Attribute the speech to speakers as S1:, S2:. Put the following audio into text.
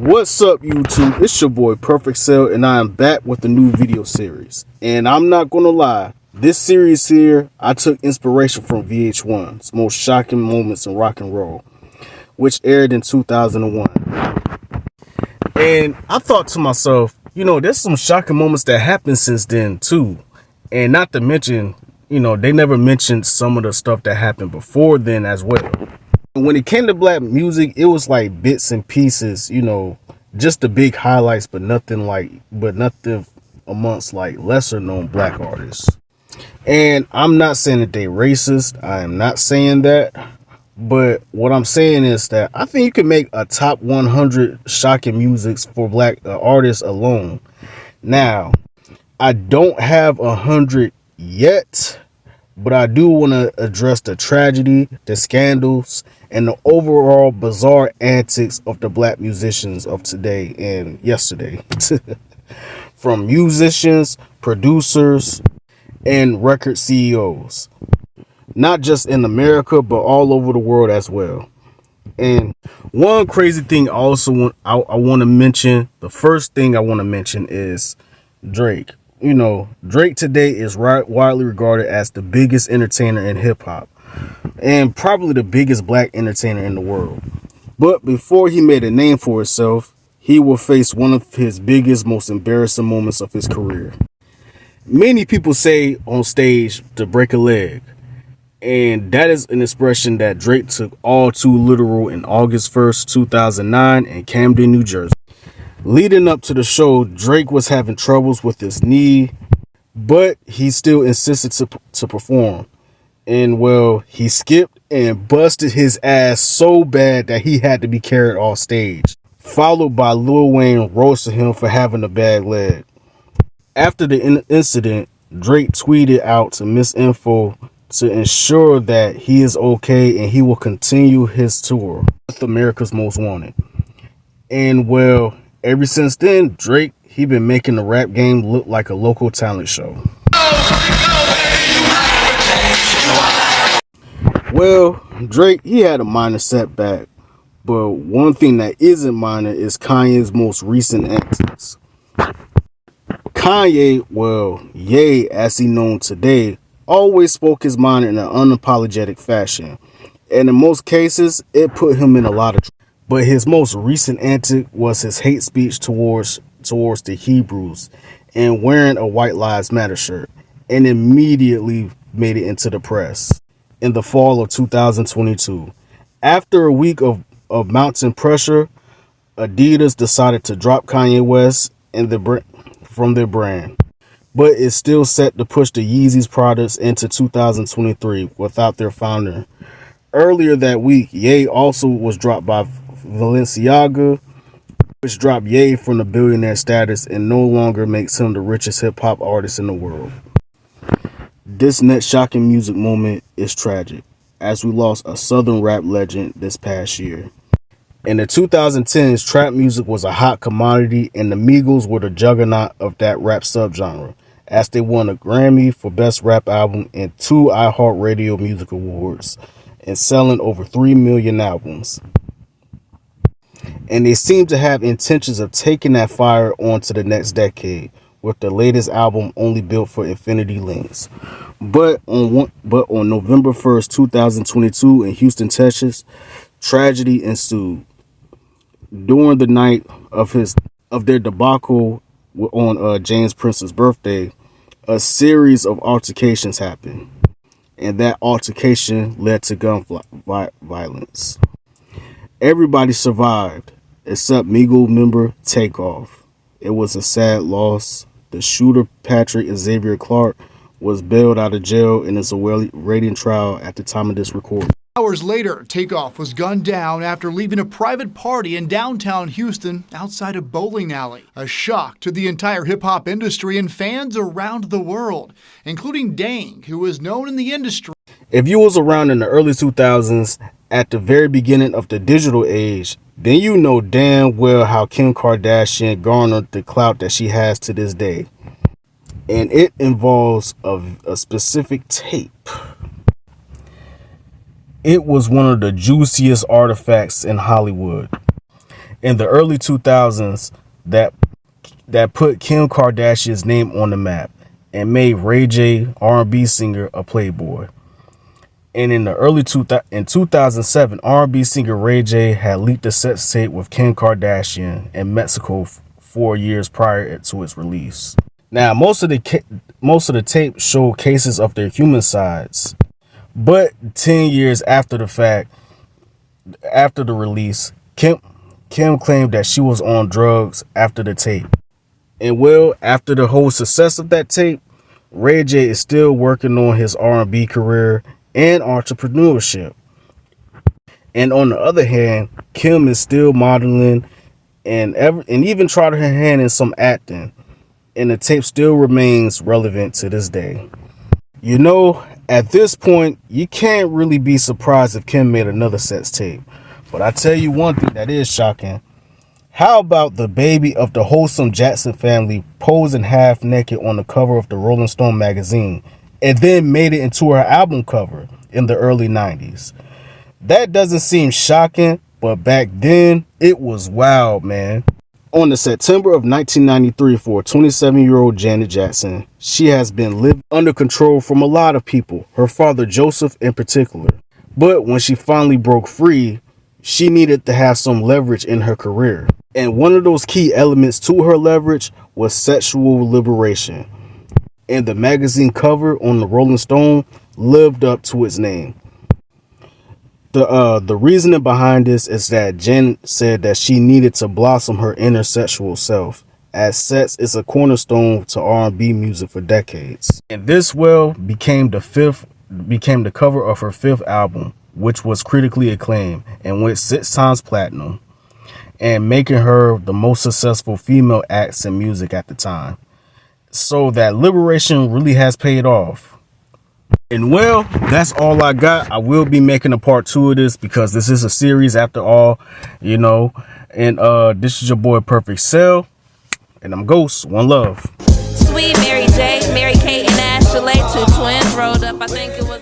S1: What's up, YouTube? It's your boy Perfect Cell, and I am back with a new video series. And I'm not gonna lie, this series here, I took inspiration from VH1's Most Shocking Moments in Rock and Roll, which aired in 2001. And I thought to myself, there's some shocking moments that happened since then too. And not to mention, they never mentioned some of the stuff that happened before then as well. When it came to black music, it was like bits and pieces, just the big highlights, but nothing amongst like lesser known black artists. And I'm not saying that they racist. I am not saying that. But what I'm saying is that I think you can make a top 100 shocking musics for black artists alone. Now, I don't have 100 yet, but I do want to address the tragedy, the scandals, and the overall bizarre antics of the black musicians of today and yesterday. From musicians, producers, and record CEOs. Not just in America, but all over the world as well. And one crazy thing I want to mention, the first thing I want to mention is Drake. Drake today is widely regarded as the biggest entertainer in hip hop and probably the biggest black entertainer in the world. But before he made a name for himself, he will face one of his biggest, most embarrassing moments of his career. Many people say on stage to break a leg. And that is an expression that Drake took all too literal in August 1st, 2009 in Camden, New Jersey. Leading up to the show, Drake was having troubles with his knee, but he still insisted to perform. And well, he skipped and busted his ass so bad that he had to be carried off stage, followed by Lil Wayne roasting him for having a bad leg. After the incident, Drake tweeted out to Miss Info to ensure that he is okay and he will continue his tour with America's Most Wanted. And well, ever since then, Drake, he been making the rap game look like a local talent show. Well, Drake, he had a minor setback, but one thing that isn't minor is Kanye's most recent antics. Kanye, well, Ye, as he known today, always spoke his mind in an unapologetic fashion, and in most cases it put him in a lot of trouble. But his most recent antic was his hate speech towards the Hebrews and wearing a White Lives Matter shirt, and immediately made it into the press in the fall of 2022. After a week of mounting pressure, Adidas decided to drop Kanye West from their brand, but is still set to push the Yeezys products into 2023 without their founder. Earlier that week, Ye also was dropped by Balenciaga, which dropped Ye from the billionaire status and no longer makes him the richest hip-hop artist in the world. This next shocking music moment is tragic, as we lost a southern rap legend this past year. In the 2010s, trap music was a hot commodity, and the Migos were the juggernaut of that rap subgenre, as they won a Grammy for Best Rap Album and 2 iHeartRadio Music Awards, and selling over 3 million albums. And they seem to have intentions of taking that fire on to the next decade, with the latest album Only Built for Infinity Links. But on November 1st, 2022 in Houston, Texas, tragedy ensued. During the night of their debacle on James Prince's birthday, a series of altercations happened, and that altercation led to gun violence. Everybody survived except Migos member Takeoff. It was a sad loss. The shooter, Patrick Xavier Clark, was bailed out of jail and is awaiting trial at the time of this recording.
S2: Hours later, Takeoff was gunned down after leaving a private party in downtown Houston outside a bowling alley. A shock to the entire hip-hop industry and fans around the world, including Dang, who was known in the industry.
S1: If you was around in the early 2000s, at the very beginning of the digital age, then you know damn well how Kim Kardashian garnered the clout that she has to this day. And it involves a specific tape. It was one of the juiciest artifacts in Hollywood. in the early 2000s that put Kim Kardashian's name on the map and made Ray J, R&B singer, a playboy. And in the early 2007, R&B singer Ray J had leaked a sex tape with Kim Kardashian in Mexico 4 years prior to its release. Now, most of the tape showed cases of their human sides, but 10 years after the fact, after the release, Kim claimed that she was on drugs after the tape. And well, after the whole success of that tape, Ray J is still working on his R&B career and entrepreneurship. And on the other hand, Kim is still modeling and even tried her hand in some acting. And the tape still remains relevant to this day. You know, at this point, you can't really be surprised if Kim made another sex tape. But I tell you one thing that is shocking. How about the baby of the wholesome Jackson family posing half naked on the cover of the Rolling Stone magazine and then made it into her album cover in the early 90s? That doesn't seem shocking, but back then it was wild, man. On the September of 1993, for 27-year-old Janet Jackson, she has been living under control from a lot of people, her father Joseph in particular. But when she finally broke free, she needed to have some leverage in her career. And one of those key elements to her leverage was sexual liberation. And the magazine cover on the Rolling Stone lived up to its name. The reasoning behind this is that Janet said that she needed to blossom her inner sexual self, as sex is a cornerstone to R&B music for decades. And this became the cover of her 5th album, which was critically acclaimed and went 6 times platinum, and making her the most successful female acts in music at the time. So that liberation really has paid off. And well, that's all I got. I will be making a part 2 of this because this is a series after all, you know. And this is your boy Perfect Cell, and I'm Ghost. One love.
S3: Sweet Mary J, Mary Kate, and Ashley, 2 twins rolled up. I think it was